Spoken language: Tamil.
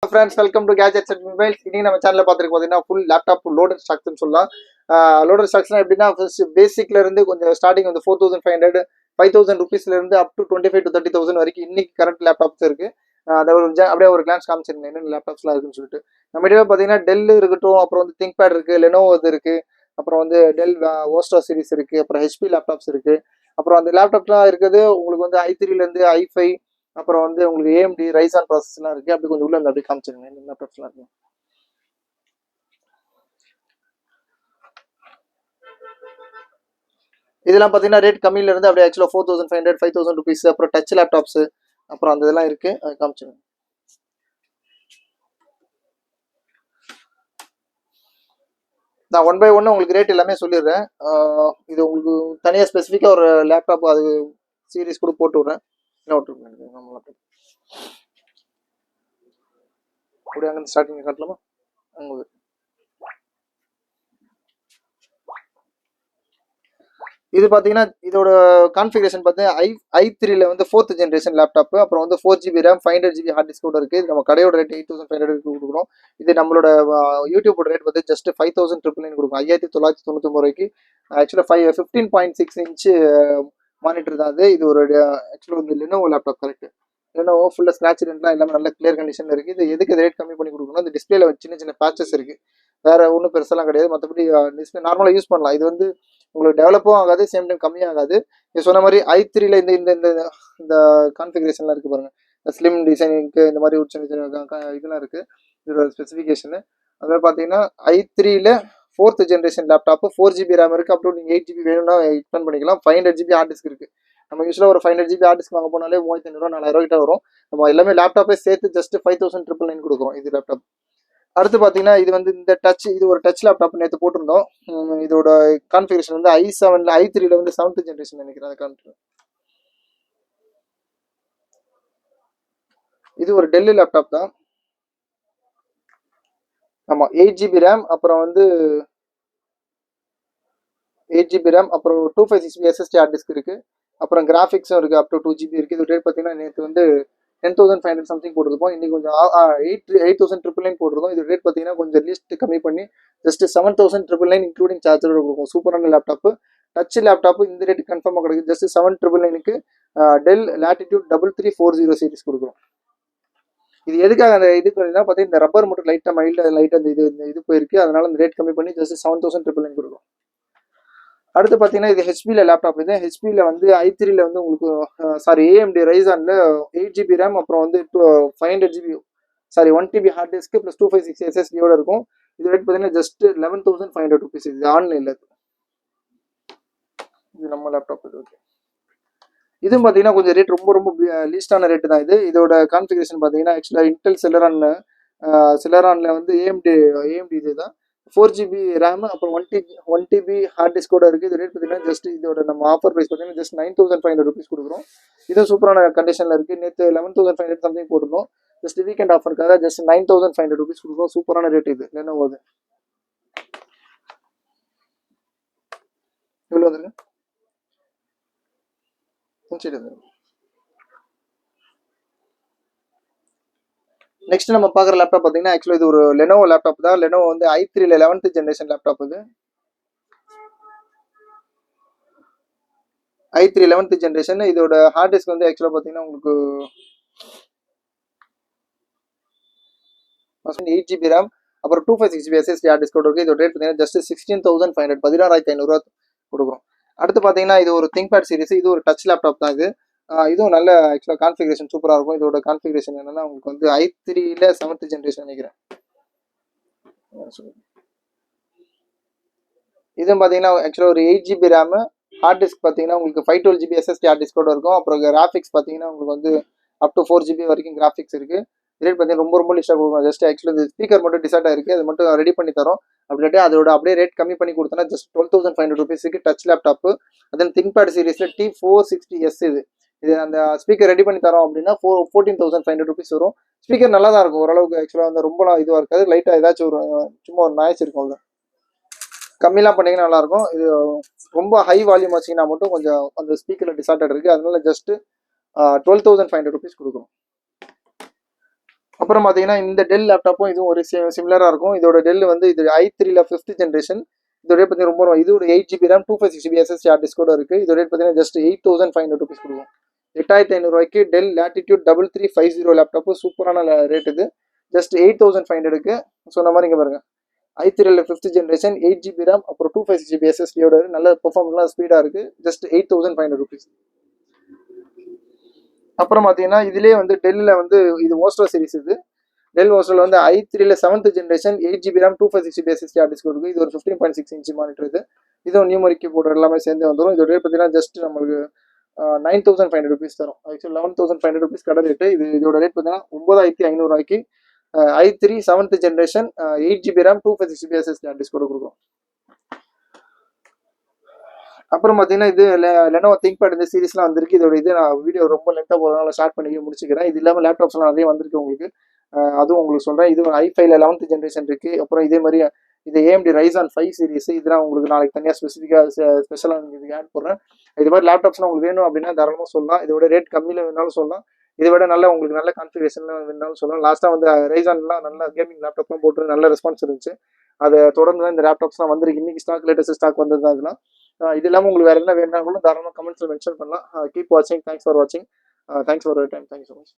Friends, welcome to gadgets and mobiles. இன்னைக்கு நம்ம சேனலில் பார்த்துருக்கு பார்த்தீங்கன்னா ஃபுல் லேப்டாப் லோடட் ஸ்டாக்ஸ்னு சொல்லலாம். லோடட் ஸ்டாக்ஸ்னா எப்படின்னா ஃபர்ஸ்ட் பேசிக்ல இருந்து கொஞ்சம் ஸ்டார்டிங் வந்து 4500 5000 இருந்து அப் டு 25 to 30,000 வரைக்கும் இன்னைக்கு கரண்ட் லேப்டாப்ஸ் இருக்கு. அதை அப்படியே ஒரு கிளான்ஸ் காமிச்சிருந்தேன் என்னென்ன லேப்டாப்ஸ்லாம் இருக்குன்னு சொல்லிட்டு. நம்ம இடையே பார்த்தீங்கன்னா டெல் இருக்கட்டும், அப்புறம் வந்து திங்க் பேட் இருக்கு, லெனோவோ இது இருக்கு, அப்புறம் வந்து டெல் ஓஸ்டா சீரிஸ் இருக்கு, அப்புறம் ஹெச்பி லேப்டாப்ஸ் இருக்கு. அப்புறம் அந்த லேப்டாப்லாம் இருக்குது உங்களுக்கு வந்து i3லேருந்து i5, அப்புறம் வந்து உங்களுக்கு ஏஎம்டி ரைசான் ப்ராசஸ்லாம் இருக்கு. அப்படி கொஞ்சம் உள்ள இருந்து அப்படி காமிச்சிருங்க இந்த லேப்டாப்ஸ்லாம் இருக்கு. இதெல்லாம் பார்த்தீங்கன்னா ரேட் கம்மியில இருந்து அப்படியே ஆக்சுவலாக 4500 5000 அப்புறம் டச் லேப்டாப்ஸ் அப்புறம் அந்த இதெல்லாம் இருக்கு. அது காமிச்சிருங்க. நான் ஒன் பை ஒன்று உங்களுக்கு ரேட் எல்லாமே சொல்லிடுறேன். இது உங்களுக்கு தனியாக ஸ்பெசிஃபிக்காக ஒரு லேப்டாப் அது சீரீஸ் கூட போட்டு விட்றேன். என்ன விட்டுருக்கேன் நம்ம லேப்டாப் அப்படியே அங்கே ஸ்டார்டிங் காட்டலாமா? அங்கே இது பார்த்தீங்கன்னா இதோட கான்ஃபிகரேஷன் பார்த்தீங்கன்னா i3ல வந்து 4th ஜென்ரேஷன் லேப்டாப். அப்புறம் வந்து 4GB RAM 500GB hard disk கூட இருக்கு. இது நம்ம கடையோட ரேட் 8500 கொடுக்குறோம். இது நம்மளோட யூடியூபோட ரேட் வந்து ஜஸ்ட் 5999 கொடுக்கும். 5999 ரூபாய்க்கு ஆக்சுவலாக 15.6 இன்ச்சு மானிட்டர் தான் அது. இது ஒரு ஆக்சுவலாக வந்து லெனோவோ லேப்டாப் கரெக்ட். லெனோவோ ஃபுல்லாக ஸ்க்ராட்ச் ரெண்ட்லாம் எல்லாமே நல்ல கிளியர் கண்டிஷனில் இருக்குது. இது எதுக்கு ரேட் கம்மி பண்ணி கொடுக்கணும், இந்த டிஸ்பிளேல சின்ன சின்ன பேச்சஸ் இருக்குது, வேற ஒன்றும் பெருசெல்லாம் கிடையாது. மற்றபடி டிஸ்பிளே நார்மலாக யூஸ் பண்ணலாம். இது வந்து உங்களுக்கு டெவலப்பும் ஆகாது, சேம் டைம் கம்மியும் ஆகாது. இது சொன்ன மாதிரி i3ல இந்த இந்த இந்த இந்த கான்ஃபிகரேஷன்லாம் இருக்குது பாருங்க. இந்த ஸ்லிம் டிசைனிங்க்கு இந்த மாதிரி ஒரு சின்ன சின்ன இதெல்லாம் இருக்குது. இதோட ஸ்பெசிஃபிகேஷனு அதாவது பார்த்தீங்கன்னா i3ல 4th generation laptop 4GB RAM இருக்குது. அப்புறம் நீங்கள் 8GB வேணும்னா எக்ஸ்பெண்ட் பண்ணிக்கலாம். 500GB ஹார்ட் டிஸ்க் இருக்குது. நம்ம யூஸ்வலாக ஒரு 500GB ஹார்ட் டிஸ்க் வாங்க போனாலே 3500 4000 கிட்ட வரும். நம்ம எல்லாமே லேப்டாப்பே சேர்த்து ஜஸ்ட் 5999 கொடுக்குறோம் இது லேப்டாப். அடுத்து பார்த்தீங்கன்னா இது வந்து இந்த டச், இது ஒரு டச் லேப்டாப் நேற்று போட்டிருந்தோம். இதோட கான்ஃபிகரேஷன் வந்து i7ல i3ல வந்து 7th ஜென்ரேஷன் நினைக்கிறேன். கான்ஃபிகரேஷன் இது ஒரு டெல் லேப்டாப் தான். ஆமாம், 8GB ரேம், அப்புறம் வந்து 8GB ரேம், அப்புறம் 256GB SSD ஹார்ட் டிஸ்க் இருக்கு. அப்புறம் கிராஃபிக்ஸும் இருக்கு, அப் டு 2GB இருக்கு. இது ரேட் பார்த்தீங்கன்னா நேற்று வந்து 10,500 சம்திங் போட்டிருப்போம். இன்னைக்கு கொஞ்சம் 8,999 போட்டிருக்கோம். இது ரேட் பார்த்தீங்கன்னா கொஞ்சம் லிஸ்ட் கம்மி பண்ணி ஜஸ்ட் 7,999 இன்க்ளூடிங் சார்ஜரோட கொடுக்கும். சூப்பரான லேப்டாப்பு, டச் லேப்டாப்பு. இந்த ரேட் கன்ஃபார்மாக கிடைக்கும். ஜஸ்ட் 7,999க்கு டெல் லேட்டிடியூட் 3340 சீரிஸ் கொடுக்குறோம். இது எதுக்காக அந்த இது பார்த்தீங்கன்னா இந்த ரப்பர் மட்டும் லைட்டாக அந்த இது போயிருக்கு. அதனால அந்த ரேட் கம்மி பண்ணி ஜஸ்ட் 7,999 கொடுக்கும். அடுத்து பார்த்தீங்கன்னா இது ஹெச்பியில் லேப்டாப். இது ஹெச்பியில் வந்து i3ல வந்து உங்களுக்கு ஏஎம்டி ரைசானில் 8GB ரேம், அப்புறம் வந்து 500GB 1TB hard disk plus 256 SSDயோட இருக்கும். இது ரேட் பார்த்தீங்கன்னா ஜஸ்ட் 11,500 rupees. இது ஆன்லைனில். இது நம்ம லேப்டாப். இது ஓகே. இதுவும் பார்த்தீங்கன்னா கொஞ்சம் ரேட் ரொம்ப ரொம்ப லீஸ்டான ரேட்டு தான். இதோட கான்ஃபிகரேஷன் பார்த்தீங்கன்னா ஆக்சுவலாக இன்டெல் சிலரானில் வந்து ஏஎம்டி இது தான் 4GB ரேம், அப்புறம் 1TB ஹார்ட் டிஸ்க் கூட இருக்குது. இது ரேட் பார்த்தீங்கன்னா ஜஸ்ட் இதோட நம்ம ஆஃபர் ப்ரைஸ் பார்த்தீங்கன்னா ஜஸ்ட் 9,500 rupees கொடுக்குறோம். இதுவும் சூப்பரான கண்டிஷனில் இருக்குது. நேற்று 11,500 சம்திங் போட்டிருந்தோம். ஜஸ்ட் வீக்கெண்ட் ஆஃபருக்காக ஜஸ்ட் 9,500 rupees கொடுக்குறோம். சூப்பரான ரேட் இது. லெனோவோ அது இவ்வளோ வந்துருங்க. நெக்ஸ்ட் நம்ம பார்க்குற லேப்டாப் பார்த்தீங்கன்னா ஆக்சுவலாக இது ஒரு லெனோவோ லேப்டாப் தான். லெனோவோ வந்து i3ல 11th ஜென்ரேஷன் லேப்டாப். இது i3 11th ஜென்ரேஷன். இதோட ஹார்ட் டிஸ்க் வந்து ஆக்சுவலாக பார்த்தீங்கன்னா உங்களுக்கு 8GB ரேம், அப்புறம் 256GB SSD ஹார்ட் டிஸ்க் இருக்குது. இதோட ரேட் பார்த்தீங்கன்னா ஜஸ்ட் 16,500 16,500 கொடுக்குறோம். அடுத்து பார்த்தீங்கன்னா இது ஒரு திங்க் பேட் சீரிஸ். இது ஒரு டச் லேப்டாப் தான். இதுவும் நல்ல ஆக்சுவலாக கான்ஃபிகரேஷன் சூப்பராக இருக்கும். இதோட கான்ஃபிகரேஷன் என்னன்னா உங்களுக்கு வந்து i3ல 7th ஜென்ரேஷன் நினைக்கிறேன். இதுவும் பார்த்தீங்கன்னா ஆக்சுவலாக ஒரு 8GB ரேம், ஹார்ட் டிஸ்க் பார்த்தீங்கன்னா உங்களுக்கு 512GB SSD ஹார்ட் டிஸ்கோட இருக்கும். அப்புறம் கிராஃபிக்ஸ் பார்த்தீங்கன்னா உங்களுக்கு வந்து அப் டு 4GB வரைக்கும் கிராஃபிக்ஸ் இருக்குது. ரேட் பார்த்தீங்கன்னா ரொம்ப ரொம்ப லிஸ்ட்டாக கொடுக்கும். ஜஸ்ட் ஆக்சுவலாக இந்த ஸ்பீக்கர் மட்டும் டிசைட் ஆயிருக்கு, அது மட்டும் ரெடி பண்ணி தரோம். அப்படின்ட்டு அதோட அப்படியே ரேட் கம்மி பண்ணி கொடுத்தோன்னா ஜஸ்ட் 12,500 rupeesக்கு டச் லேப்டாப்பு. அதன் திங்க் பேட் சீரிஸில் T460S இது அந்த ஸ்பீக்கர் ரெடி பண்ணி தரோம் அப்படின்னா 14,500 rupees வரும். ஸ்பீக்கர் நல்லா தான் இருக்கும் ஓரளவுக்கு. ஆக்சுவலாக வந்து ரொம்ப இதுவாக இருக்காது, லைட்டாக ஏதாச்சும் ஒரு சும்மா ஒரு நாய்ஸ் இருக்கும். அவ்வளோ கம்மிலாம் பண்ணிங்கன்னா நல்லாயிருக்கும். இது ரொம்ப ஹை வால்யூம் வச்சிங்கன்னா மட்டும் கொஞ்சம் அந்த ஸ்பீக்கரில் டிசார்டட் இருக்குது. அதனால ஜஸ்ட்டு 12,500 rupees கொடுக்குறோம். அப்புறம் பார்த்தீங்கன்னா இந்த டெல் லேப்டாப்பும் இதுவும் ஒரு சிமிலராக இருக்கும். இதோட டெல் வந்து இது i3ல 5th ஜென்ரேஷன். இதோட ரேட் பார்த்தீங்கன்னா ரொம்ப இது ஒரு 8 GB RAM 256 GB SSD heart டிஸ்கோட இருக்கு. இதோட ரேட் பார்த்தீங்கன்னா ஜஸ்ட் 8500 rupees கொடுக்கும். 8500 டெல் லேட்டிடியூட் 3350 லேப்டாப்பு சூப்பரான ரேட் இது. ஜஸ்ட் 8500க்கு சொன்ன மாதிரி இங்கே பாருங்க. i3ல 5th ஜென்ரேஷன் 8 GB RAM அப்புறம் 256 GB SSDயோட நல்ல பெர்ஃபார்மன்ஸ்லாம் ஸ்பீடாக இருக்கு. Just 8500 rupees. அப்புறம் பார்த்தீங்கன்னா இதுலேயே வந்து டெல்லில் வந்து இது ஓஸ்டோ சீரிஸ் இது. டெல் ஓஸ்டோவில் வந்து i3ல 7th generation 8 GB RAM 256 GB SSD hard disk இருக்குது. இது ஒரு 15.6 inch மானிட்டர் இது. இதுவும் நியூமரிக் கீபோர்டு எல்லாமே சேர்ந்து வந்துடும். இதோட ரேட் பார்த்தீங்கன்னா ஜஸ்ட் நம்மளுக்கு 9500 rupees தரும். ஆக்சுவலி 11,500 rupees கடை ரேட்டு. இதோட ரேட் பார்த்தீங்கன்னா 9500 i3 7th generation 8 GB RAM 256 GB SSD hard disk கொடுக்கும். அப்புறம் பார்த்தீங்கன்னா இது லெனோவோ திங்க்பேட் இந்த சீரிஸ்லாம் வந்திருக்கு. இதோட இது நான் வீடியோ ரொம்ப லென்த்தாக போகிறதுனால ஷார்ட் பண்ணி முடிச்சுக்கிறேன். இது இல்லாமல் லேப்டாப்ஸ்லாம் நிறைய வந்திருக்கு உங்களுக்கு. அதுவும் உங்களுக்கு சொல்கிறேன். இது i5ல 11th ஜென்ரேஷன் இருக்குது. அப்புறம் இதே மாதிரி இது AMD Ryzen 5 சீரிஸ். இதெல்லாம் உங்களுக்கு நாளைக்கு தனியாக ஸ்பெஷலாக இதுக்கு ஆட் போடுறேன். இது மாதிரி லேப்டாப்ஸ்லாம் உங்களுக்கு வேணும் அப்படின்னா தாராளமாக சொல்லலாம். இதோட ரேட் கம்மியில் வேணாலும் சொல்லலாம். இதை விட நல்ல உங்களுக்கு நல்ல கான்ஃபிகரேஷன்லாம் வேணாலும் சொல்லலாம். லாஸ்ட்டாக வந்து ரைசான்லாம் நல்ல கேமிங் லேப்டாப்லாம் போட்டு நல்ல ரெஸ்பான்ஸ் இருந்துச்சு. அதை தொடர்ந்து தான் இந்த லேப்டாப்ஸ்லாம் வந்திருக்கு. இன்னைக்கு ஸ்டாக் லேட்டஸ்ட் ஸ்டாக் வந்தது தான் இதெல்லாம். இது இல்லாமல் உங்களுக்கு வேறு என்ன வேணாலும் தாராளமாக கமெண்ட்ஸில் மென்ஷன் பண்ணலாம். கீப் வாட்சிங். தேங்க்ஸ் ஃபார் வாட்சிங். Thanks for time. Thank you so much.